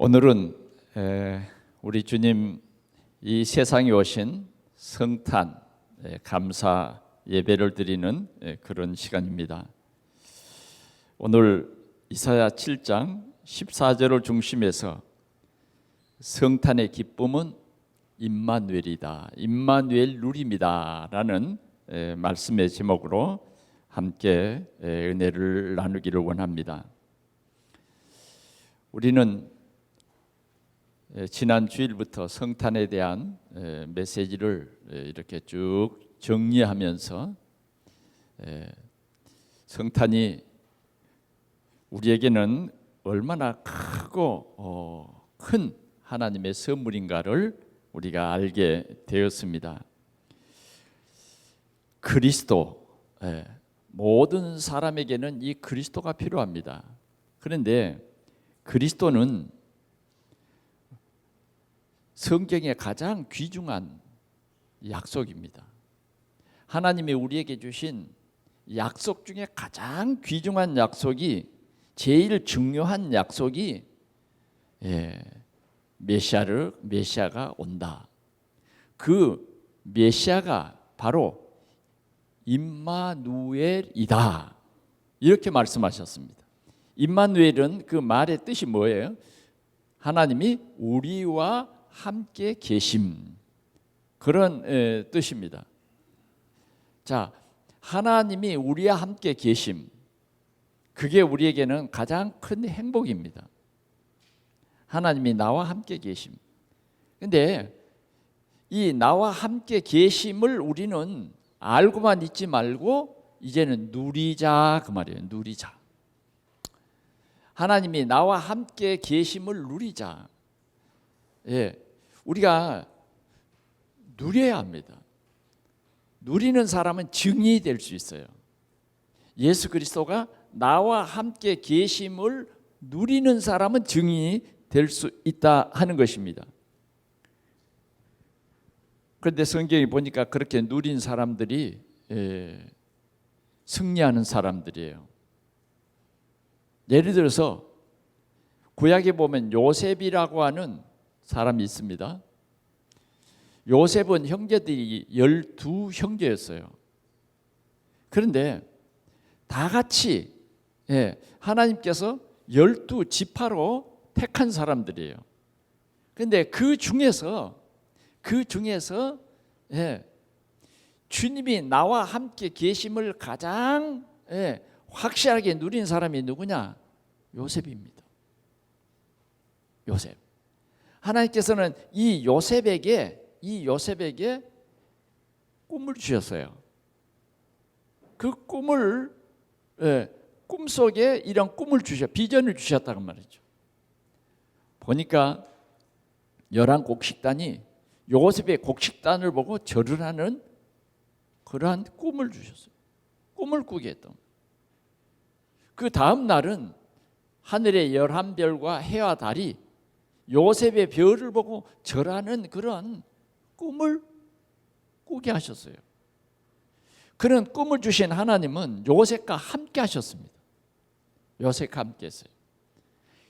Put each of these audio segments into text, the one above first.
오늘은 우리 주님 이 세상에 오신 성탄 감사 예배를 드리는 그런 시간입니다. 오늘 이사야 7장 14절을 중심해서 성탄의 기쁨은 임마누엘이다, 임마누엘 누림이다 라는 말씀의 제목으로 함께 은혜를 나누기를 원합니다. 우리는 지난 주일부터 성탄에 대한 메시지를 이렇게 쭉 정리하면서 성탄이 우리에게는 얼마나 크고 큰 하나님의 선물인가를 우리가 알게 되었습니다. 그리스도, 모든 사람에게는 이 그리스도가 필요합니다. 그런데 그리스도는 성경의 가장 귀중한 약속입니다. 하나님이 우리에게 주신 약속 중에 가장 귀중한 약속이, 제일 중요한 약속이 메시아가 온다. 그 메시아가 바로 임마누엘이다, 이렇게 말씀하셨습니다. 임마누엘은 그 말의 뜻이 뭐예요? 하나님이 우리와 함께 계심, 그런 뜻입니다. 자, 하나님이 우리와 함께 계심, 그게 우리에게는 가장 큰 행복입니다. 하나님이 나와 함께 계심. 근데 이 나와 함께 계심을 우리는 알고만 있지 말고 이제는 누리자, 그 말이에요. 누리자. 하나님이 나와 함께 계심을 누리자. 우리가 누려야 합니다. 누리는 사람은 증인이 될 수 있어요. 예수 그리스도가 나와 함께 계심을 누리는 사람은 증인이 될 수 있다 하는 것입니다. 그런데 성경에 보니까 그렇게 누린 사람들이 승리하는 사람들이에요. 예를 들어서 구약에 보면 요셉이라고 하는 사람이 있습니다. 요셉은 형제들이 12형제였어요. 그런데 다 같이 하나님께서 12지파로 택한 사람들이에요. 그런데 그 중에서 주님이 나와 함께 계심을 가장 확실하게 누린 사람이 누구냐? 요셉입니다. 요셉. 하나님께서는 이 요셉에게 꿈을 주셨어요. 그 꿈을 꿈속에 이런 꿈을 비전을 주셨다고 말이죠. 보니까 11곡식단이 요셉의 곡식단을 보고 절을 하는 그러한 꿈을 주셨어요. 꿈을 꾸게 했던. 그 다음 날은 하늘의 11별과 해와 달이 요셉의 별을 보고 절하는 그런 꿈을 꾸게 하셨어요. 그런 꿈을 주신 하나님은 요셉과 함께 하셨습니다. 요셉과 함께 했어요.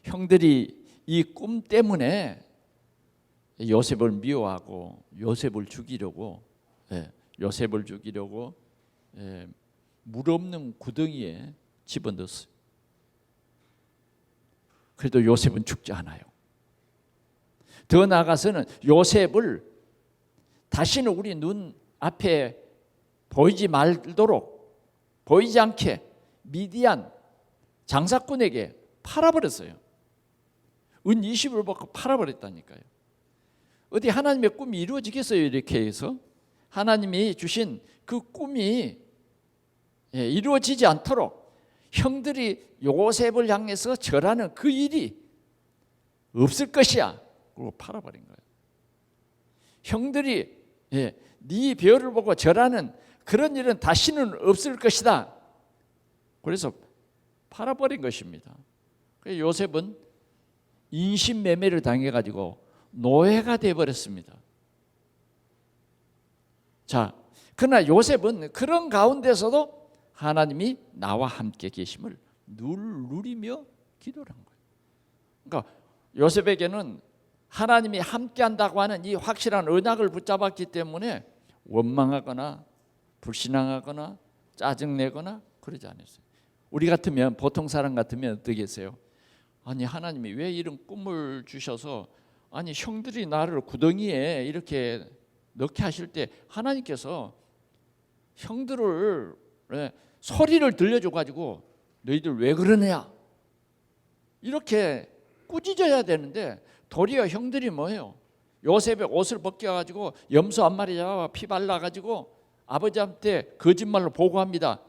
형들이 이 꿈 때문에 요셉을 미워하고 요셉을 죽이려고 물 없는 구덩이에 집어넣었어요. 그래도 요셉은 죽지 않아요. 더 나아가서는 요셉을 다시는 우리 눈 앞에 보이지 않게 미디안 장사꾼에게 팔아버렸어요. 은 20을 받고 팔아버렸다니까요. 어디 하나님의 꿈이 이루어지겠어요? 이렇게 해서 하나님이 주신 그 꿈이 이루어지지 않도록 형들이 요셉을 향해서 절하는 그 일이 없을 것이야, 그리고 팔아버린 거예요. 형들이 네 별을 보고 절하는 그런 일은 다시는 없을 것이다, 그래서 팔아버린 것입니다. 요셉은 인신매매를 당해가지고 노예가 되어버렸습니다. 자, 그러나 요셉은 그런 가운데서도 하나님이 나와 함께 계심을 누리며 기도를 한 거예요. 그러니까 요셉에게는 하나님이 함께한다고 하는 이 확실한 언약을 붙잡았기 때문에 원망하거나 불신앙하거나 짜증내거나 그러지 않았어요. 우리 같으면, 보통 사람 같으면 어떻겠어요? 아니, 하나님이 왜 이런 꿈을 주셔서, 아니 형들이 나를 구덩이에 이렇게 넣게 하실 때 하나님께서 형들을 소리를 들려줘 가지고 너희들 왜 그러냐 이렇게 꾸짖어야 되는데, 도리어 형들이 뭐예요? 요셉의 옷을 벗겨 가지고 염소 한 마리 잡아 피 발라 가지고 아버지한테 거짓말로 보고합니다.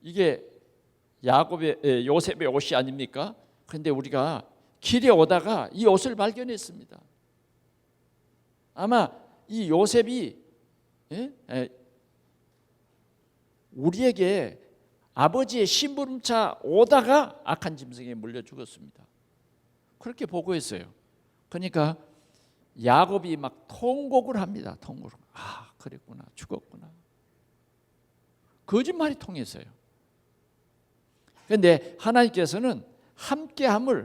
이게 요셉의 옷이 아닙니까? 그런데 우리가 길에 오다가 이 옷을 발견했습니다. 아마 이 요셉이 우리에게 아버지의 심부름차 오다가 악한 짐승에 물려 죽었습니다. 그렇게 보고했어요. 그러니까 야곱이 막 통곡을 합니다. 통곡을. 아, 그랬구나, 죽었구나. 거짓말이 통했어요. 그런데 하나님께서는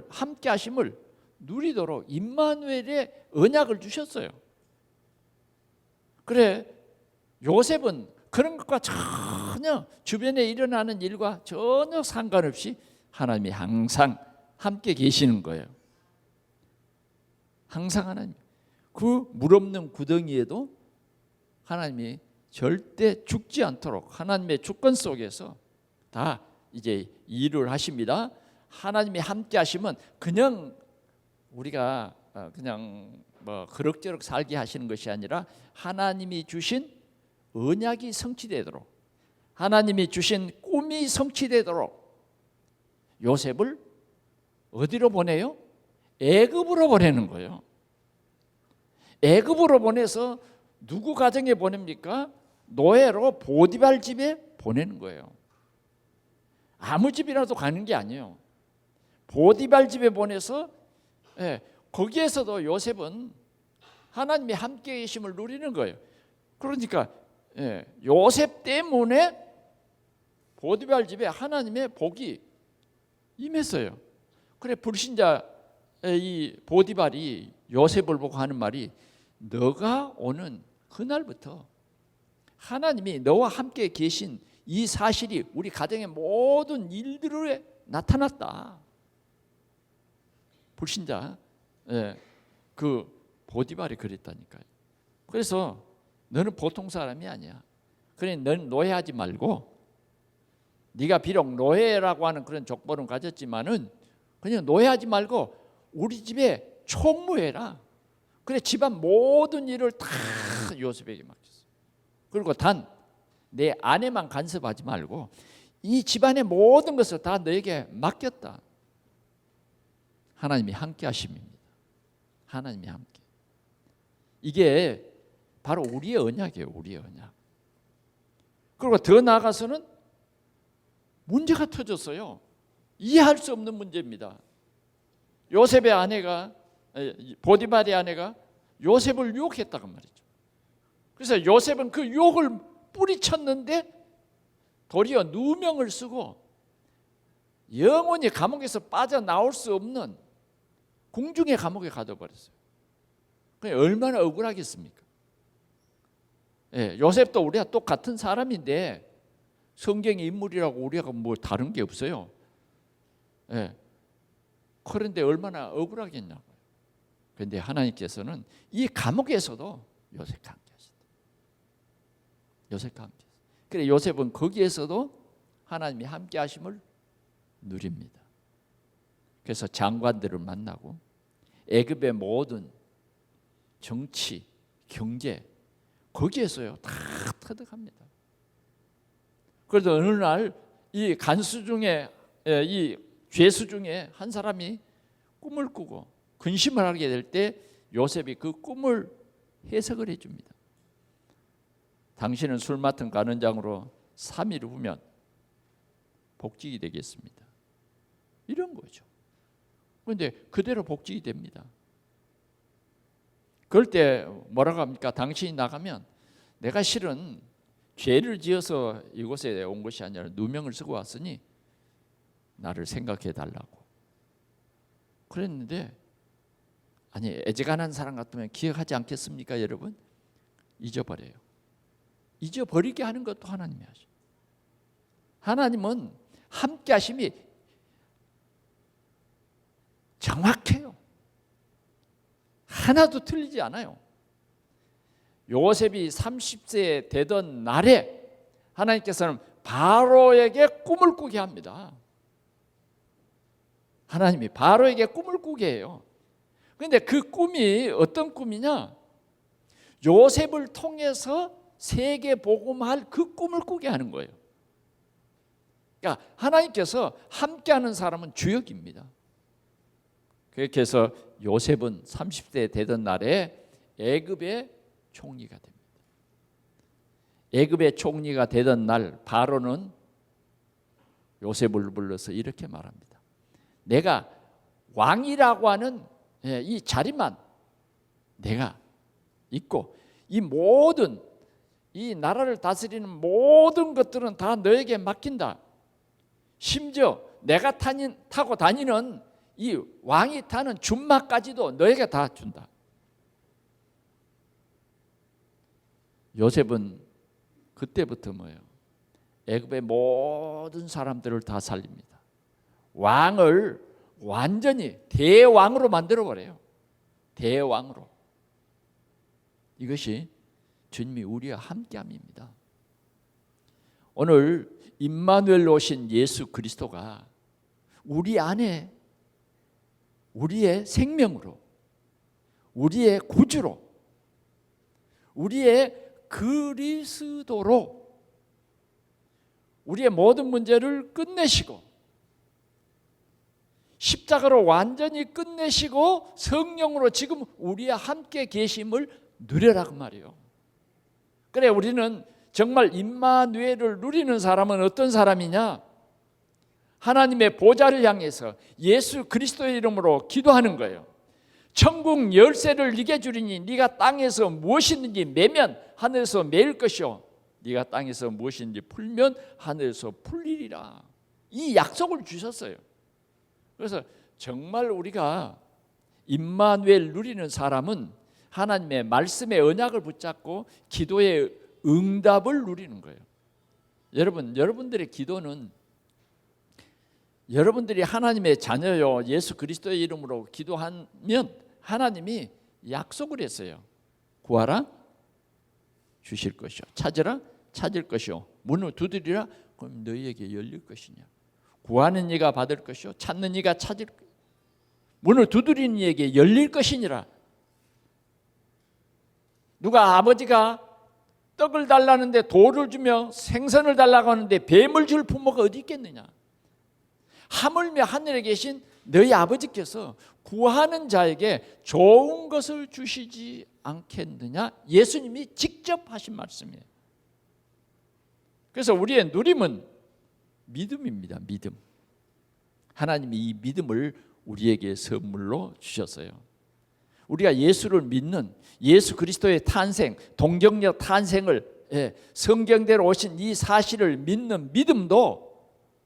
함께하심을 누리도록 임마누엘의 언약을 주셨어요. 그래, 요셉은 그런 것과 전혀, 주변에 일어나는 일과 전혀 상관없이 하나님이 항상 함께 계시는 거예요. 항상 하나님. 그 물 없는 구덩이에도 하나님이 절대 죽지 않도록 하나님의 주권 속에서 다 이제 일을 하십니다. 하나님이 함께 하시면 그냥 우리가 그냥 뭐 그럭저럭 살게 하시는 것이 아니라 하나님이 주신 언약이 성취되도록, 하나님이 주신 꿈이 성취되도록 요셉을 어디로 보내요? 애굽으로 보내는 거예요. 애굽으로 보내서 누구 가정에 보냅니까? 노예로 보디발 집에 보내는 거예요. 아무 집이라도 가는 게 아니에요. 보디발 집에 보내서 거기에서도 요셉은 하나님이 함께 계심을 누리는 거예요. 그러니까 요셉 때문에 보디발 집에 하나님의 복이 임했어요. 그래, 불신자 이 보디발이 요셉을 보고 하는 말이, 너가 오는 그날부터 하나님이 너와 함께 계신 이 사실이 우리 가정의 모든 일들에 나타났다. 불신자 그 보디발이 그랬다니까요. 그래서 너는 보통 사람이 아니야. 그래, 너는 노예하지 말고, 네가 비록 노예라고 하는 그런 족보는 가졌지만은 그냥 노예하지 말고 우리 집에 총무해라. 그래, 집안 모든 일을 다 요셉에게 맡겼어. 그리고 단 내 아내만 간섭하지 말고 이 집안의 모든 것을 다 너에게 맡겼다. 하나님이 함께 하심입니다. 하나님이 함께. 이게 바로 우리의 언약이에요. 우리의 언약. 그리고 더 나아가서는 문제가 터졌어요. 이해할 수 없는 문제입니다. 요셉의 아내가, 보디발의 아내가 요셉을 유혹했다고 말이죠. 그래서 요셉은 그 유혹을 뿌리쳤는데 도리어 누명을 쓰고 영원히 감옥에서 빠져나올 수 없는 궁중의 감옥에 가둬버렸어요. 얼마나 억울하겠습니까? 요셉도 우리가 똑같은 사람인데 성경의 인물이라고 우리가 뭐 다른 게 없어요. 그런데 얼마나 억울하겠냐고요. 그런데 하나님께서는 이 감옥에서도 요셉과 함께 하신다. 요셉과 함께. 그래, 요셉은 거기에서도 하나님이 함께 하심을 누립니다. 그래서 장관들을 만나고 애굽의 모든 정치, 경제 거기에서요 다 터득합니다. 그래도 어느 날 이 간수 중에, 이 죄수 중에 한 사람이 꿈을 꾸고 근심을 하게 될 때 요셉이 그 꿈을 해석을 해줍니다. 당신은 술 맡은 간원장으로 3일 후면 복직이 되겠습니다. 이런 거죠. 그런데 그대로 복직이 됩니다. 그럴 때 뭐라고 합니까? 당신이 나가면 내가 실은 죄를 지어서 이곳에 온 것이 아니라 누명을 쓰고 왔으니 나를 생각해 달라고. 그랬는데 아니 애지간한 사람 같으면 기억하지 않겠습니까 여러분? 잊어버려요. 잊어버리게 하는 것도 하나님이 하셔. 하나님은 함께 하심이 정확해요. 하나도 틀리지 않아요. 요셉이 30세 되던 날에 하나님께서는 바로에게 꿈을 꾸게 합니다. 하나님이 바로에게 꿈을 꾸게 해요. 그런데 그 꿈이 어떤 꿈이냐? 요셉을 통해서 세계 복음할 그 꿈을 꾸게 하는 거예요. 그러니까 하나님께서 함께하는 사람은 주역입니다. 그렇게 해서 요셉은 30세 되던 날에 애굽의 총리가 됩니다. 애굽의 총리가 되던 날 바로는 요셉을 불러서 이렇게 말합니다. 내가 왕이라고 하는 이 자리만 내가 있고 이 모든 이 나라를 다스리는 모든 것들은 다 너에게 맡긴다. 심지어 내가 타고 다니는 이 왕이 타는 준마까지도 너에게 다 준다. 요셉은 그때부터 뭐예요? 애굽의 모든 사람들을 다 살립니다. 왕을 완전히 대왕으로 만들어버려요. 대왕으로. 이것이 주님이 우리와 함께함입니다. 오늘 임마누엘로 오신 예수 그리스도가 우리 안에 우리의 생명으로, 우리의 구주로, 우리의 그리스도로 우리의 모든 문제를 끝내시고 십자가로 완전히 끝내시고 성령으로 지금 우리와 함께 계심을 누려라고 말이에요. 그래 우리는 정말 임마누엘을 누리는 사람은 어떤 사람이냐? 하나님의 보좌를 향해서 예수 그리스도의 이름으로 기도하는 거예요. 천국 열쇠를 네게 주리니 네가 땅에서 무엇이든지 매면 하늘에서 매일 것이요 네가 땅에서 무엇이든지 풀면 하늘에서 풀리리라. 이 약속을 주셨어요. 그래서 정말 우리가 임마누엘 누리는 사람은 하나님의 말씀의 언약을 붙잡고 기도의 응답을 누리는 거예요. 여러분들의 기도는 여러분들이 하나님의 자녀요 예수 그리스도의 이름으로 기도하면 하나님이 약속을 했어요. 구하라 주실 것이요 찾으라 찾을 것이요 문을 두드리라 그럼 너희에게 열릴 것이냐. 구하는 이가 받을 것이요 찾는 이가 찾을 문을 두드리는 이에게 열릴 것이니라. 누가 아버지가 떡을 달라는데 돌을 주며 생선을 달라고 하는데 뱀을 줄 부모가 어디 있겠느냐. 하물며 하늘에 계신 너희 아버지께서 구하는 자에게 좋은 것을 주시지 않겠느냐. 예수님이 직접 하신 말씀이에요. 그래서 우리의 누림은 믿음입니다. 믿음. 하나님이 이 믿음을 우리에게 선물로 주셨어요. 우리가 예수를 믿는 예수 그리스도의 탄생, 동정녀 탄생을 성경대로 오신 이 사실을 믿는 믿음도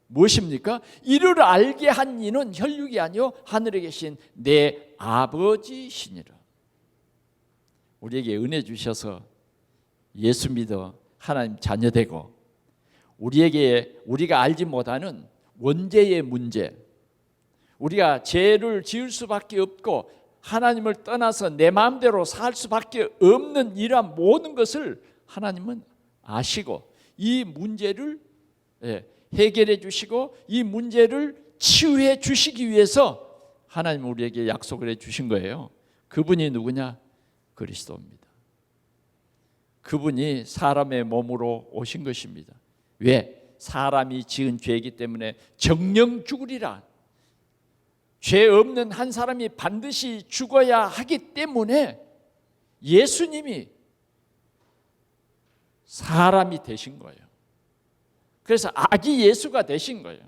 무엇입니까? 이를 알게 한 이는 혈육이 아니요 하늘에 계신 내 아버지시니라. 우리에게 은혜 주셔서 예수 믿어 하나님 자녀 되고 우리가 알지 못하는 원죄의 문제, 우리가 죄를 지을 수밖에 없고 하나님을 떠나서 내 마음대로 살 수밖에 없는 이러한 모든 것을 하나님은 아시고 이 문제를 해결해 주시고 이 문제를 치유해 주시기 위해서 하나님 우리에게 약속을 해 주신 거예요. 그분이 누구냐? 그리스도입니다. 그분이 사람의 몸으로 오신 것입니다. 왜? 사람이 지은 죄이기 때문에 정령 죽으리라. 죄 없는 한 사람이 반드시 죽어야 하기 때문에 예수님이 사람이 되신 거예요. 그래서 아기 예수가 되신 거예요.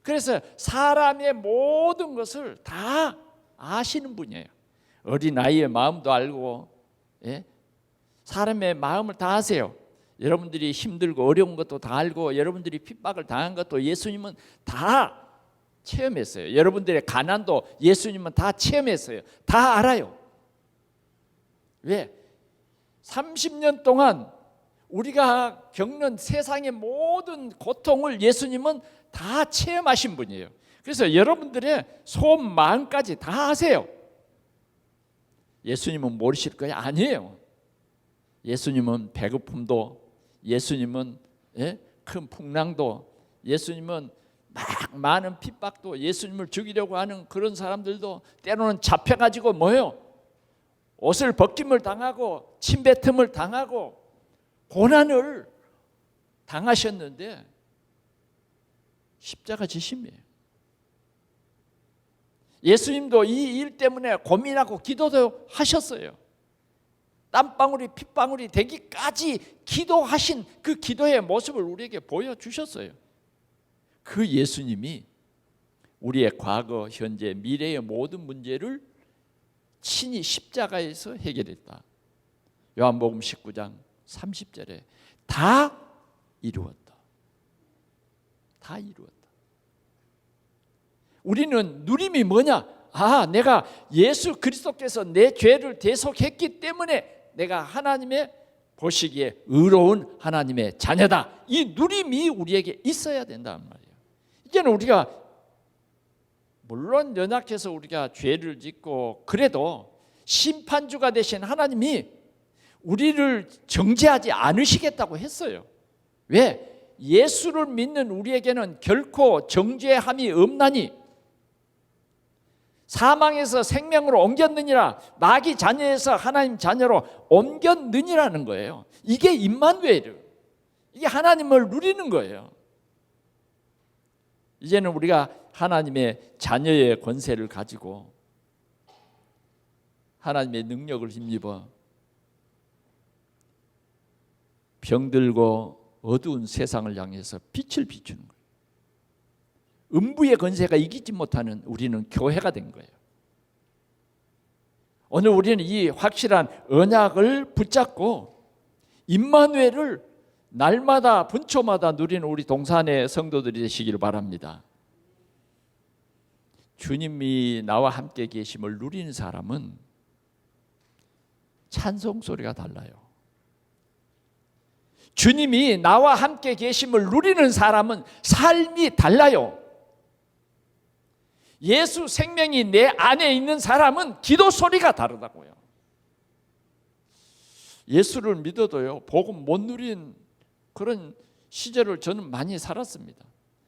그래서 사람의 모든 것을 다 아시는 분이에요. 어린아이의 마음도 알고 사람의 마음을 다 아세요. 여러분들이 힘들고 어려운 것도 다 알고 여러분들이 핍박을 당한 것도 예수님은 다 체험했어요. 여러분들의 가난도 예수님은 다 체험했어요. 다 알아요. 왜? 30년 동안 우리가 겪는 세상의 모든 고통을 예수님은 다 체험하신 분이에요. 그래서 여러분들의 소원 마음까지 다 아세요. 예수님은 모르실 거예요? 아니에요. 예수님은 배고픔도, 예수님은 큰 풍랑도, 예수님은 막 많은 핍박도, 예수님을 죽이려고 하는 그런 사람들도 때로는 잡혀가지고 뭐예요? 옷을 벗김을 당하고 침뱉음을 당하고 고난을 당하셨는데 십자가 지심이에요. 예수님도 이 일 때문에 고민하고 기도도 하셨어요. 땀방울이 핏방울이 되기까지 기도하신 그 기도의 모습을 우리에게 보여주셨어요. 그 예수님이 우리의 과거, 현재, 미래의 모든 문제를 친히 십자가에서 해결했다. 요한복음 19장 30절에 다 이루었다. 다 이루었다. 우리는 누림이 뭐냐? 내가 예수 그리스도께서 내 죄를 대속했기 때문에 내가 하나님의 보시기에 의로운 하나님의 자녀다. 이 누림이 우리에게 있어야 된다는 말이에요. 이제는 우리가 물론 연약해서 우리가 죄를 짓고 그래도 심판주가 되신 하나님이 우리를 정죄하지 않으시겠다고 했어요. 왜? 예수를 믿는 우리에게는 결코 정죄함이 없나니 사망에서 생명으로 옮겼느니라, 마귀 자녀에서 하나님 자녀로 옮겼느니라는 거예요. 이게 임마누엘, 이게 하나님을 누리는 거예요. 이제는 우리가 하나님의 자녀의 권세를 가지고 하나님의 능력을 힘입어 병들고 어두운 세상을 향해서 빛을 비추는 거예요. 음부의 권세가 이기지 못하는 우리는 교회가 된 거예요. 오늘 우리는 이 확실한 언약을 붙잡고 임마누엘을 날마다 분초마다 누리는 우리 동산의 성도들이 되시기를 바랍니다. 주님이 나와 함께 계심을 누리는 사람은 찬송 소리가 달라요. 주님이 나와 함께 계심을 누리는 사람은 삶이 달라요. 예수 생명이 내 안에 있는 사람은 기도 소리가 다르다고요. 예수를 믿어도요, 복음 못 누린 그런 시절을 저는 많이 살았습니다.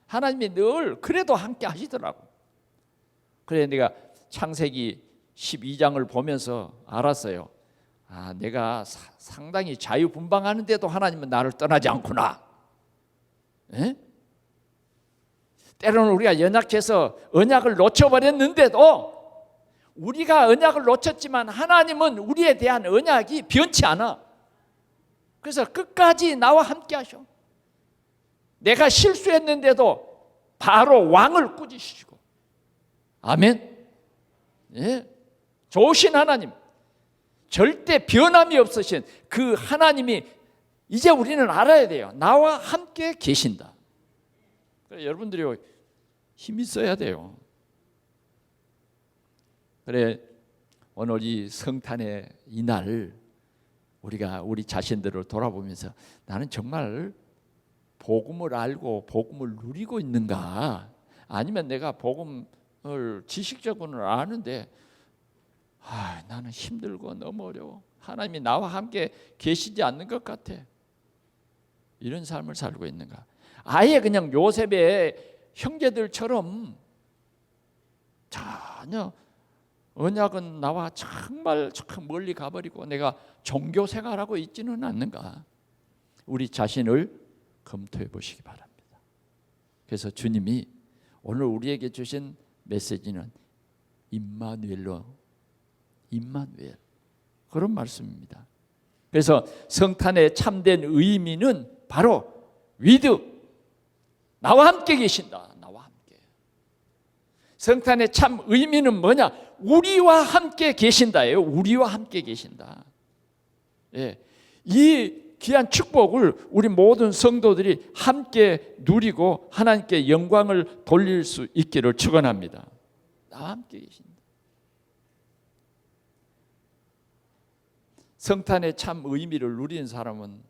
하나님이 늘 그래도 함께 하시더라고. 그래 내가 창세기 12장을 보면서 알았어요. 내가 상당히 자유분방하는데도 하나님은 나를 떠나지 않구나. 때로는 우리가 연약해서 언약을 놓쳐버렸는데도 우리가 언약을 놓쳤지만 하나님은 우리에 대한 언약이 변치 않아. 그래서 끝까지 나와 함께 하셔. 내가 실수했는데도 바로 왕을 꾸짖으시고. 아멘. 좋으신 하나님, 절대 변함이 없으신 그 하나님이 이제 우리는 알아야 돼요. 나와 함께 계신다. 여러분들이 힘이 써야 돼요. 그래 오늘 이 성탄의 이날 우리가 우리 자신들을 돌아보면서 나는 정말 복음을 알고 복음을 누리고 있는가? 아니면 내가 복음을 지식적으로는 아는데 나는 힘들고 너무 어려워. 하나님이 나와 함께 계시지 않는 것 같아. 이런 삶을 살고 있는가? 아예 그냥 요셉의 형제들처럼 전혀 언약은 나와 정말 멀리 가버리고 내가 종교 생활하고 있지는 않는가? 우리 자신을 검토해 보시기 바랍니다. 그래서 주님이 오늘 우리에게 주신 메시지는 임마누엘로, 임마누엘, 그런 말씀입니다. 그래서 성탄의 참된 의미는 바로 위드, 나와 함께 계신다. 나와 함께. 성탄의 참 의미는 뭐냐? 우리와 함께 계신다예요. 우리와 함께 계신다. 이 귀한 축복을 우리 모든 성도들이 함께 누리고 하나님께 영광을 돌릴 수 있기를 축원합니다. 나와 함께 계신다. 성탄의 참 의미를 누리는 사람은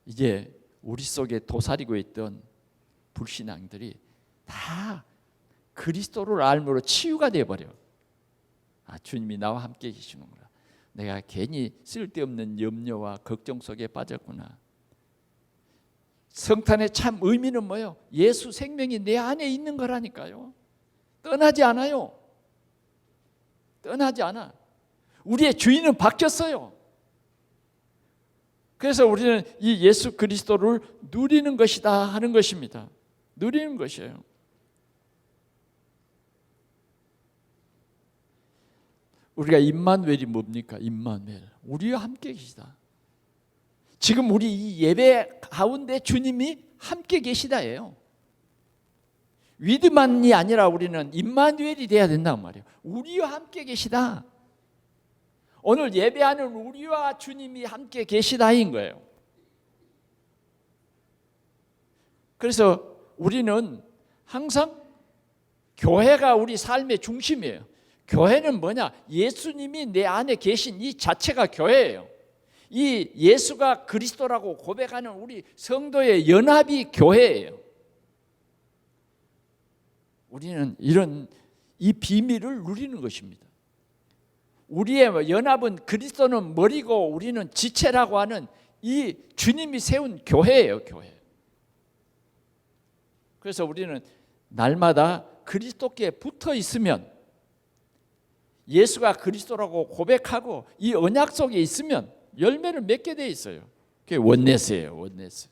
이제 우리 속에 도사리고 있던 불신앙들이 다 그리스도를 알므로 치유가 되어버려. 주님이 나와 함께 계시는구나. 내가 괜히 쓸데없는 염려와 걱정 속에 빠졌구나. 성탄의 참 의미는 뭐예요? 예수 생명이 내 안에 있는 거라니까요. 떠나지 않아요. 떠나지 않아. 우리의 주인은 바뀌었어요. 그래서 우리는 이 예수 그리스도를 누리는 것이다 하는 것입니다. 누리는 것이에요. 우리가 임마누엘이 뭡니까? 임마누엘. 우리와 함께 계시다. 지금 우리 이 예배 가운데 주님이 함께 계시다예요. 위드만이 아니라 우리는 임마누엘이 돼야 된단 말이에요. 우리와 함께 계시다. 오늘 예배하는 우리와 주님이 함께 계시다인 거예요. 그래서 우리는 항상 교회가 우리 삶의 중심이에요. 교회는 뭐냐? 예수님이 내 안에 계신 이 자체가 교회예요. 이 예수가 그리스도라고 고백하는 우리 성도의 연합이 교회예요. 우리는 이런 이 비밀을 누리는 것입니다. 우리의 연합은 그리스도는 머리고 우리는 지체라고 하는 이 주님이 세운 교회예요, 교회. 그래서 우리는 날마다 그리스도께 붙어 있으면, 예수가 그리스도라고 고백하고 이 언약 속에 있으면 열매를 맺게 돼 있어요. 그게 원네스예요, 원네스.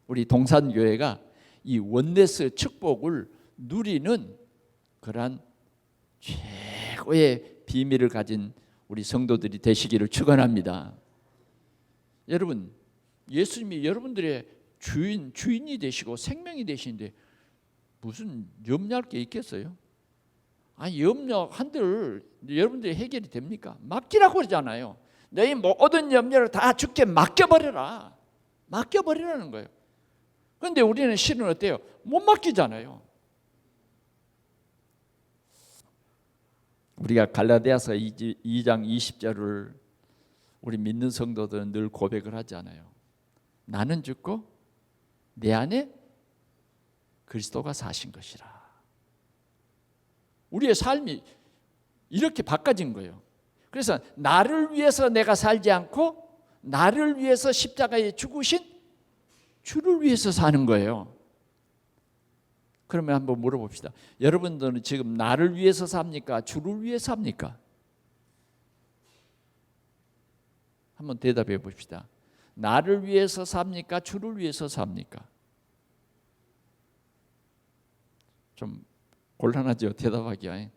우리 동산교회가 이 원네스 축복을 누리는 그러한 최고의 비밀을 가진 우리 성도들이 되시기를 축원합니다. 여러분, 예수님이 여러분들의 주인이 되시고 생명이 되시는데 무슨 염려할 게 있겠어요? 염려 한들 여러분들이 해결이 됩니까? 맡기라고 그러잖아요. 너희 모든 염려를 다 주께 맡겨버려라. 맡겨버리라는 거예요. 그런데 우리는 실은 어때요? 못 맡기잖아요. 우리가 갈라디아서 2장 20절을 우리 믿는 성도들은 늘 고백을 하지 않아요. 나는 죽고 내 안에 그리스도가 사신 것이라. 우리의 삶이 이렇게 바꿔진 거예요. 그래서 나를 위해서 내가 살지 않고 나를 위해서 십자가에 죽으신 주를 위해서 사는 거예요. 그러면 한번 물어봅시다. 여러분들은 지금 나를 위해서 삽니까? 주를 위해서 삽니까? 한번 대답해 봅시다. 나를 위해서 삽니까? 주를 위해서 삽니까? 좀 곤란하죠, 대답하기가.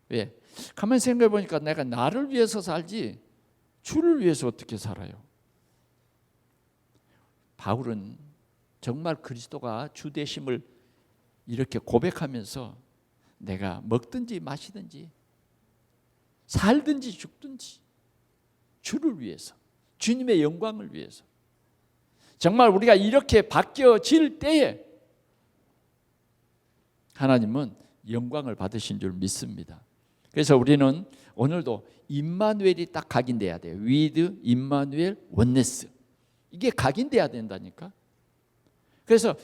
왜? 가만히 생각해 보니까 내가 나를 위해서 살지 주를 위해서 어떻게 살아요? 바울은 정말 그리스도가 주 되심을 이렇게 고백하면서 내가 먹든지 마시든지 살든지 죽든지 주를 위해서, 주님의 영광을 위해서, 정말 우리가 이렇게 바뀌어질 때에 하나님은 영광을 받으신 줄 믿습니다. 그래서 우리는 오늘도 임마누엘이 딱 각인돼야 돼요. with 임마누엘 원네스. 이게 각인돼야 된다니까. 그래서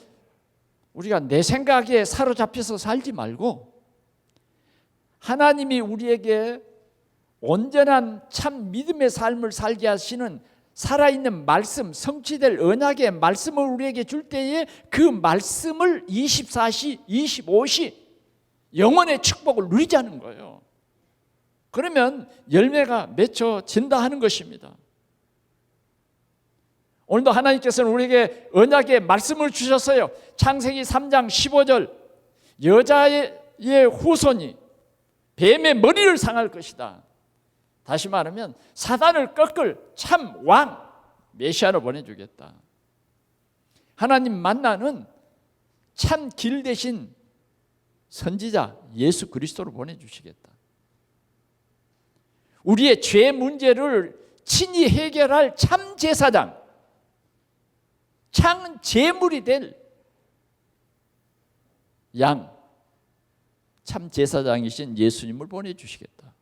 우리가 내 생각에 사로잡혀서 살지 말고 하나님이 우리에게 온전한 참 믿음의 삶을 살게 하시는 살아있는 말씀, 성취될 언약의 말씀을 우리에게 줄 때에 그 말씀을 24시, 25시 영원의 축복을 누리자는 거예요. 그러면 열매가 맺혀진다 하는 것입니다. 오늘도 하나님께서는 우리에게 언약의 말씀을 주셨어요. 창세기 3장 15절 여자의 후손이 뱀의 머리를 상할 것이다. 다시 말하면 사단을 꺾을 참 왕 메시아를 보내주겠다. 하나님 만나는 참 길 대신 선지자 예수 그리스도를 보내주시겠다. 우리의 죄 문제를 친히 해결할 참 제사장, 참 제물이 될 양, 참 제사장이신 예수님을 보내주시겠다.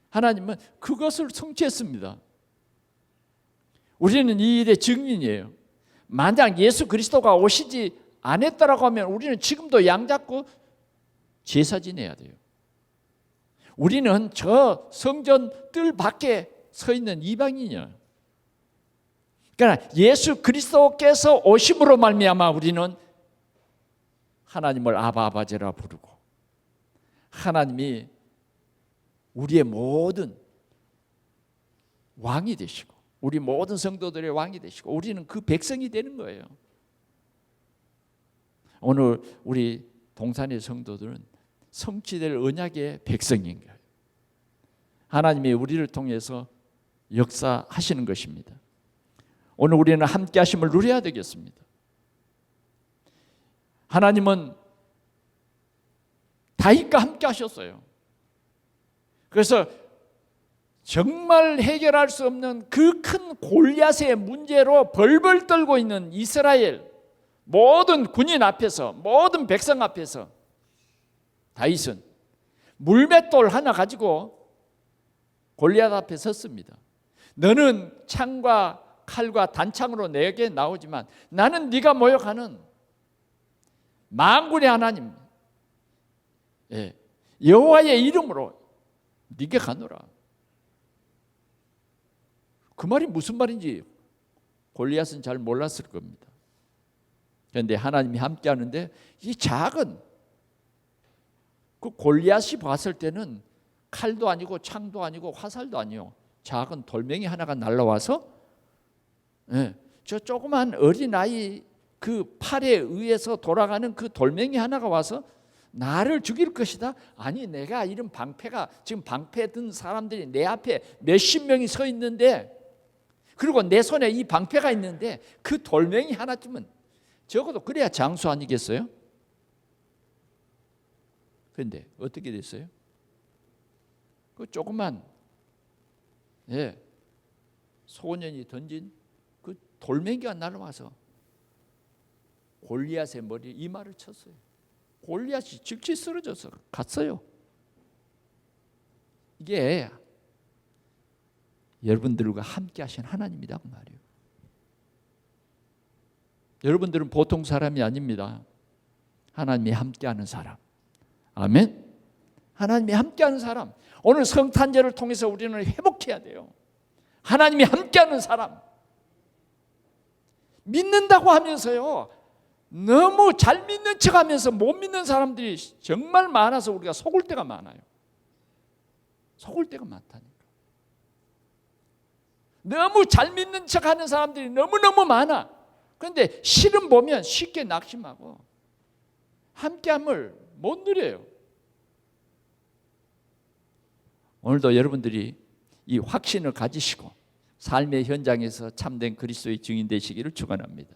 하나님은 그것을 성취했습니다. 우리는 이 일의 증인이에요. 만약 예수 그리스도가 오시지 않았다라고 하면 우리는 지금도 양 잡고 제사 지내야 돼요. 우리는 저 성전 뜰 밖에 서 있는 이방인이에요. 그러나 예수 그리스도께서 오심으로 말미암아 우리는 하나님을 아바 아버지라 부르고 하나님이 우리의 모든 왕이 되시고 우리 모든 성도들의 왕이 되시고 우리는 그 백성이 되는 거예요. 오늘 우리 동산의 성도들은 성취될 언약의 백성인 거예요. 하나님이 우리를 통해서 역사하시는 것입니다. 오늘 우리는 함께 하심을 누려야 되겠습니다. 하나님은 다윗과 함께 하셨어요. 그래서 정말 해결할 수 없는 그 큰 골리앗의 문제로 벌벌 떨고 있는 이스라엘 모든 군인 앞에서, 모든 백성 앞에서 다윗은 물맷돌 하나 가지고 골리앗 앞에 섰습니다. 너는 창과 칼과 단창으로 내게 나오지만 나는 네가 모욕하는 만군의 하나님 여호와의 이름으로 네게 가노라. 그 말이 무슨 말인지 골리앗은 잘 몰랐을 겁니다. 그런데 하나님이 함께 하는데 이 작은 그 골리앗이 봤을 때는 칼도 아니고 창도 아니고 화살도 아니요, 작은 돌멩이 하나가 날라와서 저 조그만 어린아이 그 팔에 의해서 돌아가는 그 돌멩이 하나가 와서 나를 죽일 것이다. 아니, 내가 이런 방패가 지금 방패 든 사람들이 내 앞에 몇십 명이 서 있는데, 그리고 내 손에 이 방패가 있는데 그 돌멩이 하나쯤은 적어도 그래야 장수 아니겠어요? 그런데 어떻게 됐어요? 그 조그만 소년이 던진 그 돌멩이가 날아와서 골리앗의 머리에 이마를 쳤어요. 골리앗이 즉시 쓰러져서 갔어요. 이게 여러분들과 함께 하신 하나님이다 그 말이에요. 여러분들은 보통 사람이 아닙니다. 하나님이 함께하는 사람. 아멘. 하나님이 함께하는 사람. 오늘 성탄절을 통해서 우리는 회복해야 돼요. 하나님이 함께하는 사람. 믿는다고 하면서요, 너무 잘 믿는 척하면서 못 믿는 사람들이 정말 많아서 우리가 속을 때가 많아요. 속을 때가 많다니까. 너무 잘 믿는 척하는 사람들이 너무너무 많아. 그런데 실은 보면 쉽게 낙심하고 함께함을 못 누려요. 오늘도 여러분들이 이 확신을 가지시고 삶의 현장에서 참된 그리스도의 증인 되시기를 축원합니다.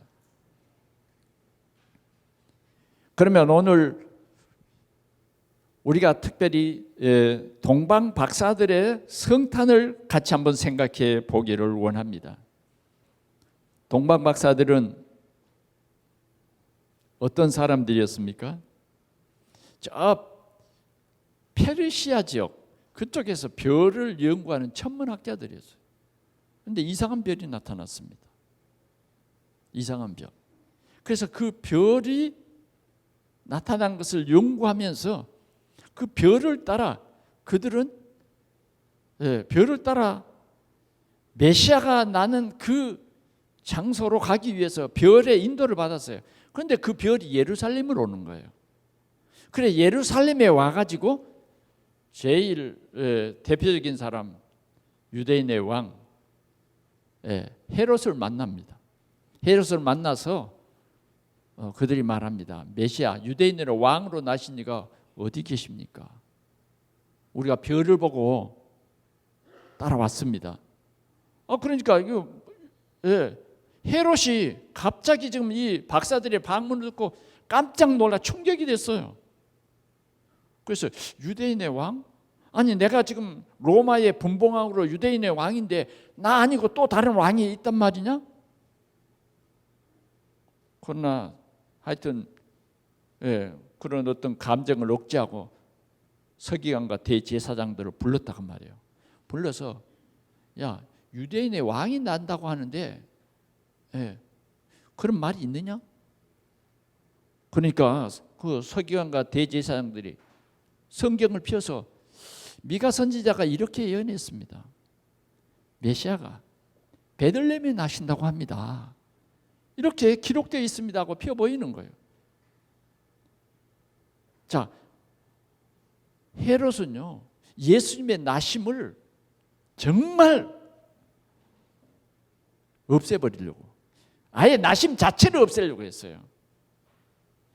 그러면 오늘 우리가 특별히 동방 박사들의 성탄을 같이 한번 생각해 보기를 원합니다. 동방 박사들은 어떤 사람들이었습니까? 저 페르시아 지역 그쪽에서 별을 연구하는 천문학자들이었어요. 그런데 이상한 별이 나타났습니다. 이상한 별. 그래서 그 별이 나타난 것을 연구하면서 그 별을 따라 그들은 별을 따라 메시아가 나는 그 장소로 가기 위해서 별의 인도를 받았어요. 그런데 그 별이 예루살렘으로 오는 거예요. 그래 예루살렘에 와가지고 제일 대표적인 사람 유대인의 왕 헤롯을 만납니다. 헤롯을 만나서 그들이 말합니다. 메시아 유대인의 왕으로 나신 이가 어디 계십니까? 우리가 별을 보고 따라왔습니다. 그러니까 이거 헤롯이 갑자기 지금 이 박사들의 방문을 듣고 깜짝 놀라 충격이 됐어요. 그래서 유대인의 왕? 아니 내가 지금 로마의 분봉왕으로 유대인의 왕인데 나 아니고 또 다른 왕이 있단 말이냐? 그러나 하여튼 그런 어떤 감정을 억제하고 서기관과 대제사장들을 불렀다고 말이에요. 불러서 야, 유대인의 왕이 난다고 하는데 그런 말이 있느냐? 그러니까 그 서기관과 대제사장들이 성경을 펴서 미가 선지자가 이렇게 예언했습니다. 메시아가 베들레헴에 나신다고 합니다. 이렇게 기록되어 있습니다 하고 펴 보이는 거예요. 자, 헤롯은요 예수님의 나심을 정말 없애버리려고, 아예 나심 자체를 없애려고 했어요.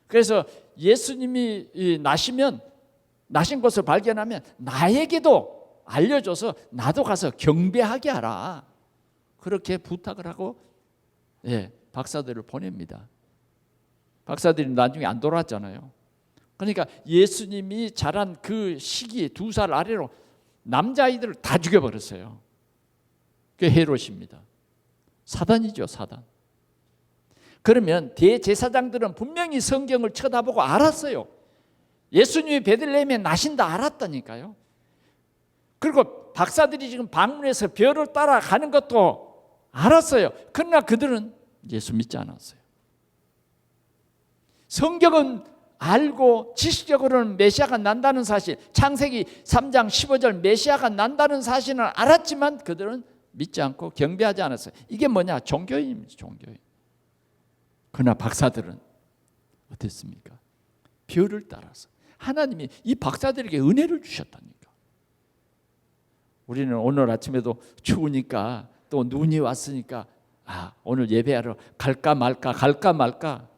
그래서 예수님이 나신 것을 발견하면 나에게도 알려줘서 나도 가서 경배하게 하라, 그렇게 부탁을 하고 박사들을 보냅니다. 박사들이 나중에 안 돌아왔잖아요. 그러니까 예수님이 자란 그 시기 2살 아래로 남자아이들을 다 죽여버렸어요. 그게 헤롯입니다. 사단이죠, 사단. 그러면 대제사장들은 분명히 성경을 쳐다보고 알았어요. 예수님이 베들레헴에 나신다 알았다니까요. 그리고 박사들이 지금 방문해서 별을 따라가는 것도 알았어요. 그러나 그들은 예수 믿지 않았어요. 성경은 알고 지식적으로는 메시아가 난다는 사실, 창세기 3장 15절 메시아가 난다는 사실은 알았지만 그들은 믿지 않고 경배하지 않았어요. 이게 뭐냐? 종교인입니다. 종교인. 그러나 박사들은 어땠습니까? 별을 따라서 하나님이 이 박사들에게 은혜를 주셨다니까. 우리는 오늘 아침에도 추우니까 또 눈이 왔으니까 오늘 예배하러 갈까 말까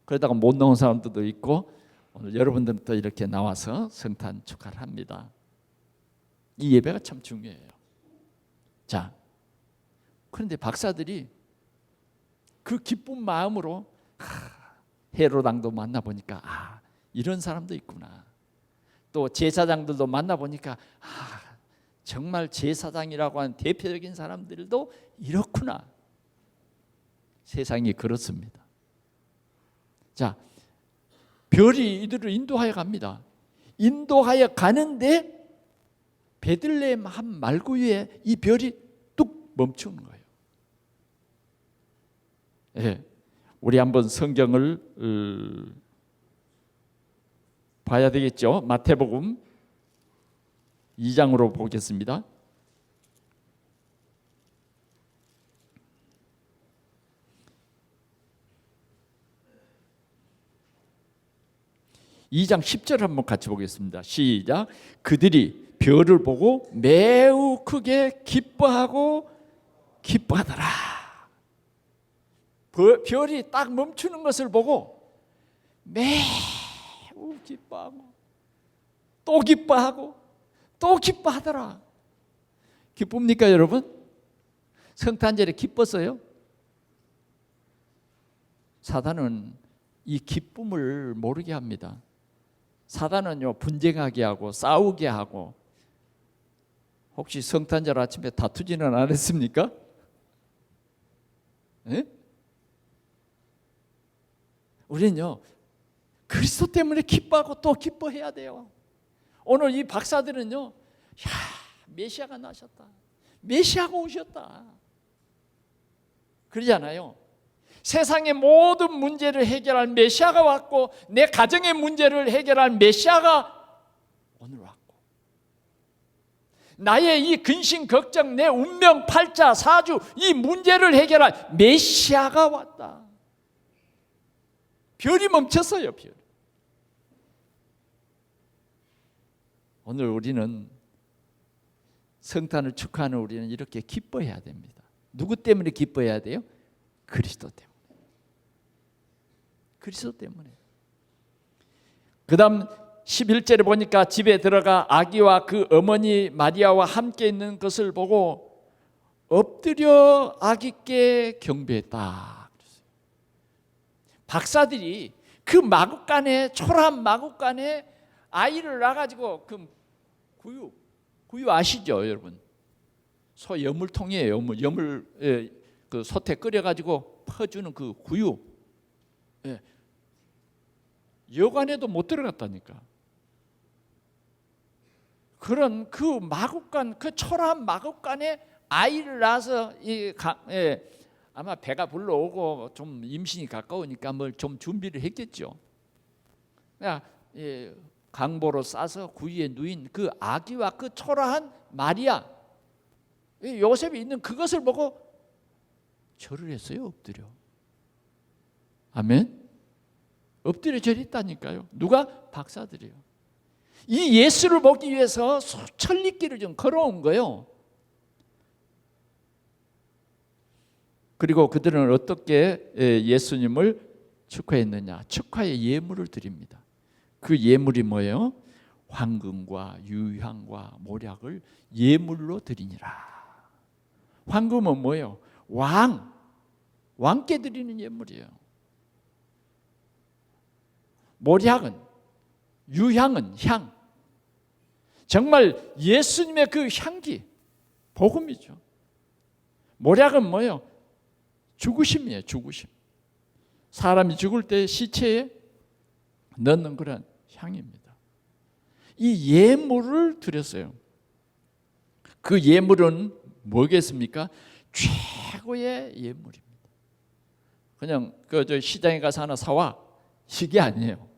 그러다가 못 나온 사람들도 있고, 오늘 여러분들은 또 이렇게 나와서 성탄 축하를 합니다. 이 예배가 참 중요해요. 자, 그런데 박사들이 그 기쁜 마음으로 헤롯 왕도 만나보니까 이런 사람도 있구나. 또 제사장들도 만나보니까 정말 제사장이라고 하는 대표적인 사람들도 이렇구나. 세상이 그렇습니다. 자, 별이 이들을 인도하여 갑니다. 인도하여 가는데 베들레헴 한 말구유에 이 별이 뚝 멈추는 거예요. 우리 한번 성경을 봐야 되겠죠. 마태복음 2장으로 보겠습니다. 2장 10절 한번 같이 보겠습니다. 시작. 그들이 별을 보고 매우 크게 기뻐하더라. 별이 딱 멈추는 것을 보고 매우 기뻐하고 또 기뻐하고 또 기뻐하더라. 기쁩니까 여러분? 성탄절에 기뻤어요? 사단은 이 기쁨을 모르게 합니다. 사단은요 분쟁하게 하고 싸우게 하고. 혹시 성탄절 아침에 다투지는 않았습니까? 네? 우리는요 그리스도 때문에 기뻐하고 또 기뻐해야 돼요. 오늘 이 박사들은요 메시아가 나셨다, 메시아가 오셨다 그러잖아요. 세상의 모든 문제를 해결할 메시아가 왔고, 내 가정의 문제를 해결할 메시아가 오늘 왔고, 나의 이 근심 걱정, 내 운명 팔자 사주 이 문제를 해결할 메시아가 왔다. 별이 멈췄어요. 별. 오늘 우리는 성탄을 축하하는 우리는 이렇게 기뻐해야 됩니다. 누구 때문에 기뻐해야 돼요? 그리스도 때문에. 그리스도 때문에. 그 다음 11절에 보니까 집에 들어가 아기와 그 어머니 마리아와 함께 있는 것을 보고 엎드려 아기께 경배했다. 박사들이 그 마구간에, 초라한 마구간에 아이를 낳아가지고 그 구유 구유 아시죠, 여러분? 소 여물통이에요. 여물 그 솥에 끓여가지고 퍼주는 그 구유. 예. 여관에도 못 들어갔다니까. 그런 그 마국간, 그 초라한 마국간에 아이를 낳아서 아마 배가 불러오고 좀 임신이 가까우니까 뭘 좀 준비를 했겠죠. 그러니까 강보로 싸서 구유에 누인 그 아기와 그 초라한 마리아, 요셉이 있는 그것을 보고 절을 했어요. 엎드려. 아멘. 엎드려 절했다니까요. 누가? 박사들이요. 이 예수를 보기 위해서 수천 리길을 좀 걸어온 거예요. 그리고 그들은 어떻게 예수님을 축하했느냐? 축하의 예물을 드립니다. 그 예물이 뭐예요? 황금과 유향과 모략을 예물로 드리니라. 황금은 뭐예요? 왕께 드리는 예물이에요. 모략은, 유향은 향. 정말 예수님의 그 향기, 복음이죠. 모략은 뭐예요? 죽으심이에요. 죽으심. 사람이 죽을 때 시체에 넣는 그런 향입니다. 이 예물을 드렸어요. 그 예물은 뭐겠습니까? 최고의 예물입니다. 그냥 저 시장에 가서 하나 사와, 이게 아니에요.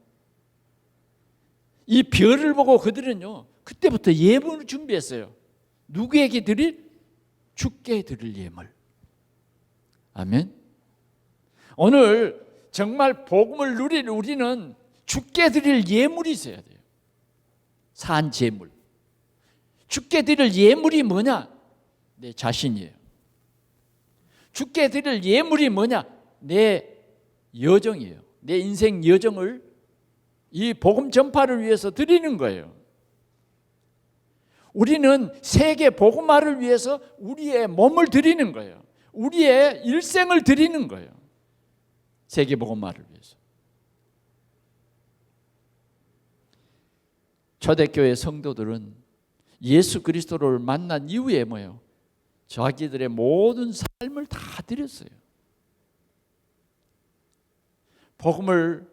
이 별을 보고 그들은요, 그때부터 예물을 준비했어요. 누구에게 드릴? 주께 드릴 예물. 아멘. 오늘 정말 복음을 누릴 우리는 주께 드릴 예물이 있어야 돼요. 산 제물. 주께 드릴 예물이 뭐냐? 내 자신이에요. 주께 드릴 예물이 뭐냐? 내 여정이에요. 내 인생 여정을 이 복음 전파를 위해서 드리는 거예요. 우리는 세계 복음화를 위해서 우리의 몸을 드리는 거예요. 우리의 일생을 드리는 거예요. 세계 복음화를 위해서. 초대교회 성도들은 예수 그리스도를 만난 이후에 뭐예요? 자기들의 모든 삶을 다 드렸어요. 복음을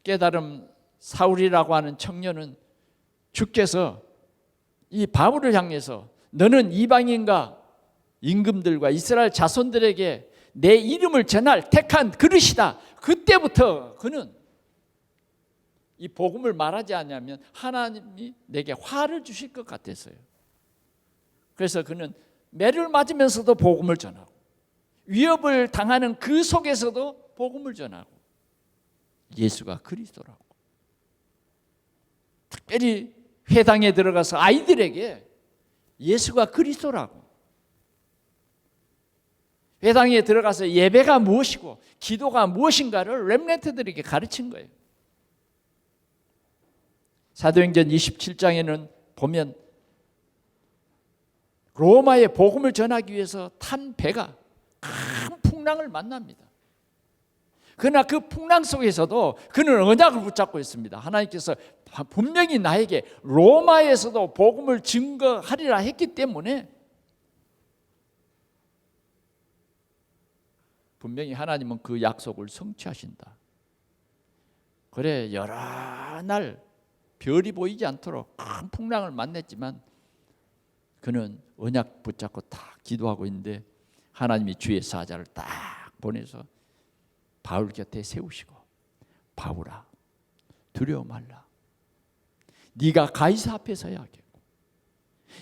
깨달은 사울이라고 하는 청년은 주께서 이 바울을 향해서 너는 이방인과 임금들과 이스라엘 자손들에게 내 이름을 전할 택한 그릇이다. 그때부터 그는 이 복음을 말하지 않으면 하나님이 내게 화를 주실 것 같았어요. 그래서 그는 매를 맞으면서도 복음을 전하고 위협을 당하는 그 속에서도 복음을 전하고 예수가 그리스도라고. 특별히 회당에 들어가서 아이들에게 예수가 그리스도라고. 회당에 들어가서 예배가 무엇이고 기도가 무엇인가를 렘넌트들에게 가르친 거예요. 사도행전 27장에는 보면 로마의 복음을 전하기 위해서 탄 배가 큰 풍랑을 만납니다. 그러나 그 풍랑 속에서도 그는 언약을 붙잡고 있습니다. 하나님께서 분명히 나에게 로마에서도 복음을 증거하리라 했기 때문에 분명히 하나님은 그 약속을 성취하신다. 그래 여러 날 별이 보이지 않도록 큰 풍랑을 만났지만 그는 언약 붙잡고 딱 기도하고 있는데 하나님이 주의 사자를 딱 보내서 바울 곁에 세우시고 바울아 두려워 말라. 네가 가이사 앞에 서야 하겠고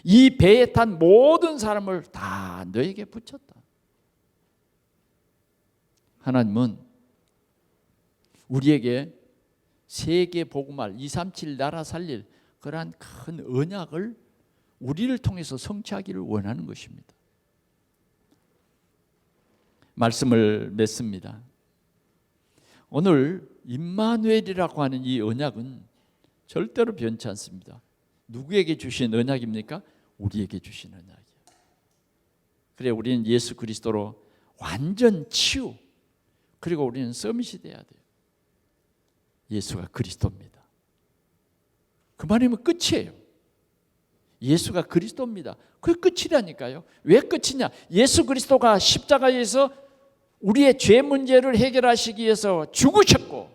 이 배에 탄 모든 사람을 다 너에게 붙였다. 하나님은 우리에게 세계 복음할 237 나라 살릴 그러한 큰 언약을 우리를 통해서 성취하기를 원하는 것입니다. 말씀을 맺습니다. 오늘 임마누엘이라고 하는 이 언약은 절대로 변치 않습니다. 누구에게 주신 언약입니까? 우리에게 주신 언약이에요. 그래 우리는 예수 그리스도로 완전 치유 그리고 우리는 서밋이 돼야 돼요. 예수가 그리스도입니다. 그 말이면 끝이에요. 예수가 그리스도입니다. 그게 끝이라니까요. 왜 끝이냐? 예수 그리스도가 십자가에서 우리의 죄 문제를 해결하시기 위해서 죽으셨고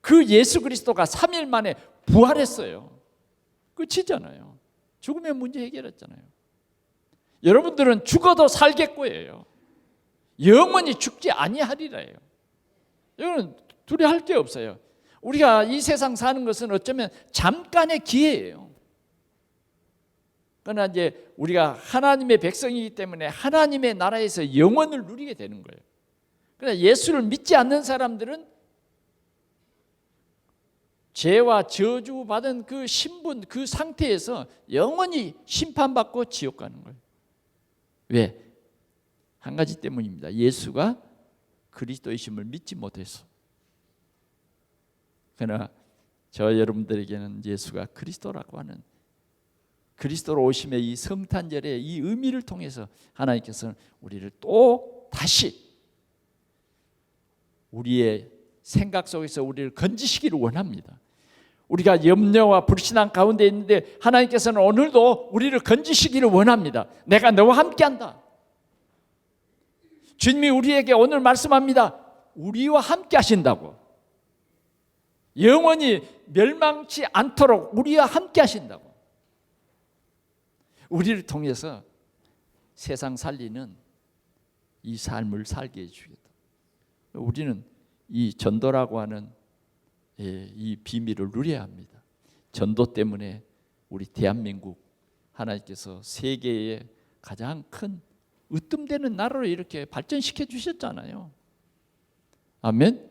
그 예수 그리스도가 3일 만에 부활했어요. 끝이잖아요. 죽음의 문제 해결했잖아요. 여러분들은 죽어도 살겠고예요. 영원히 죽지 아니하리라예요. 이건 두려워할 게 없어요. 우리가 이 세상 사는 것은 어쩌면 잠깐의 기회예요. 그러나 이제 우리가 하나님의 백성이기 때문에 하나님의 나라에서 영원을 누리게 되는 거예요. 그러나 예수를 믿지 않는 사람들은 죄와 저주받은 그 신분, 그 상태에서 영원히 심판받고 지옥 가는 거예요. 왜? 한 가지 때문입니다. 예수가 그리스도이심을 믿지 못해서. 그러나 저 여러분들에게는 예수가 그리스도라고 하는 그리스도로 오심의 이 성탄절의 이 의미를 통해서 하나님께서는 우리를 또 다시 우리의 생각 속에서 우리를 건지시기를 원합니다. 우리가 염려와 불신앙 가운데 있는데 하나님께서는 오늘도 우리를 건지시기를 원합니다. 내가 너와 함께한다. 주님이 우리에게 오늘 말씀합니다. 우리와 함께 하신다고. 영원히 멸망치 않도록 우리와 함께 하신다고. 우리를 통해서 세상 살리는 이 삶을 살게 해주겠다. 우리는 이 전도라고 하는 이 비밀을 누려야 합니다. 전도 때문에 우리 대한민국 하나님께서 세계의 가장 큰 으뜸되는 나라로 이렇게 발전시켜 주셨잖아요. 아멘.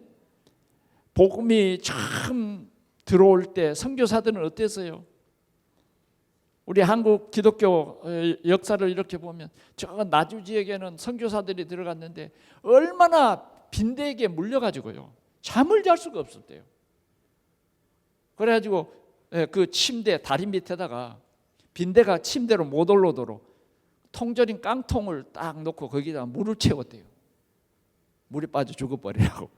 복음이 처음 들어올 때 선교사들은 어땠어요? 우리 한국 기독교 역사를 이렇게 보면 저 나주 지역에는 선교사들이 들어갔는데 얼마나 빈대에게 물려가지고요 잠을 잘 수가 없었대요. 그래가지고 그 침대 다리 밑에다가 빈대가 침대로 못 올라오도록 통조림 깡통을 딱 놓고 거기다 물을 채웠대요. 물에 빠져 죽어버리라고.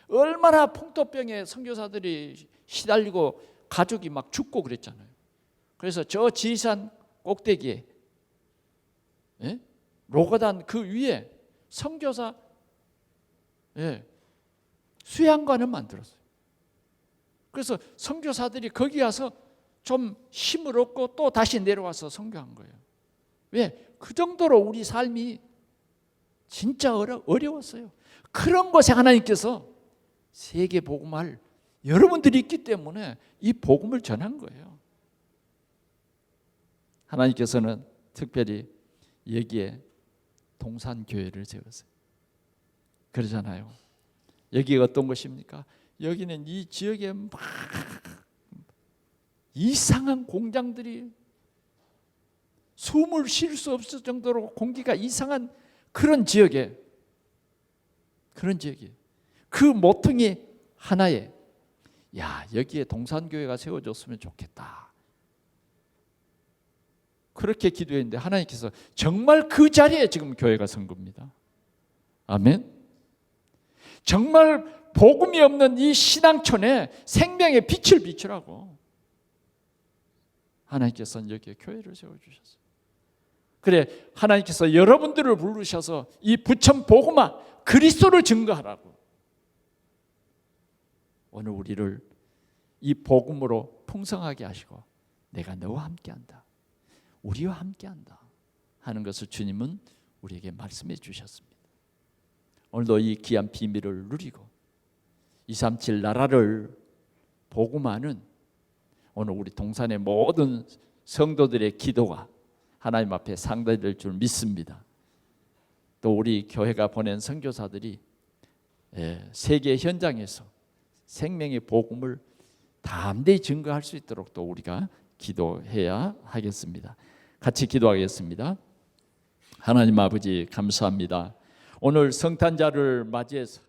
얼마나 풍토병에 선교사들이 시달리고 가족이 막 죽고 그랬잖아요. 그래서 저 지리산 꼭대기에 로고단 그 위에 선교사 수양관을 만들었어요. 그래서 선교사들이 거기 가서 좀 힘을 얻고 또 다시 내려와서 선교한 거예요. 왜? 그 정도로 우리 삶이 진짜 어려웠어요. 그런 곳에 하나님께서 세계 복음을 여러분들이 있기 때문에 이 복음을 전한 거예요. 하나님께서는 특별히 여기에 동산교회를 세웠어요. 그러잖아요. 여기가 어떤 곳입니까? 여기는 이 지역에 막 이상한 공장들이 숨을 쉴 수 없을 정도로 공기가 이상한 그런 지역에 그 모퉁이 하나에 여기에 동산교회가 세워졌으면 좋겠다. 그렇게 기도했는데 하나님께서 정말 그 자리에 지금 교회가 선 겁니다. 아멘. 정말 복음이 없는 이 신앙촌에 생명의 빛을 비추라고 하나님께서는 여기에 교회를 세워주셨어요. 그래 하나님께서 여러분들을 부르셔서 이 부천 복음화 그리스도를 증거하라고 오늘 우리를 이 복음으로 풍성하게 하시고 내가 너와 함께한다. 우리와 함께한다 하는 것을 주님은 우리에게 말씀해 주셨습니다. 오늘도 이 귀한 비밀을 누리고 237 나라를 복음하는 오늘 우리 동산의 모든 성도들의 기도가 하나님 앞에 상달될 줄 믿습니다. 또 우리 교회가 보낸 선교사들이 세계 현장에서 생명의 복음을 담대히 증거할 수 있도록 또 우리가 기도해야 하겠습니다. 같이 기도하겠습니다. 하나님 아버지 감사합니다. 오늘 성탄절을 맞이해서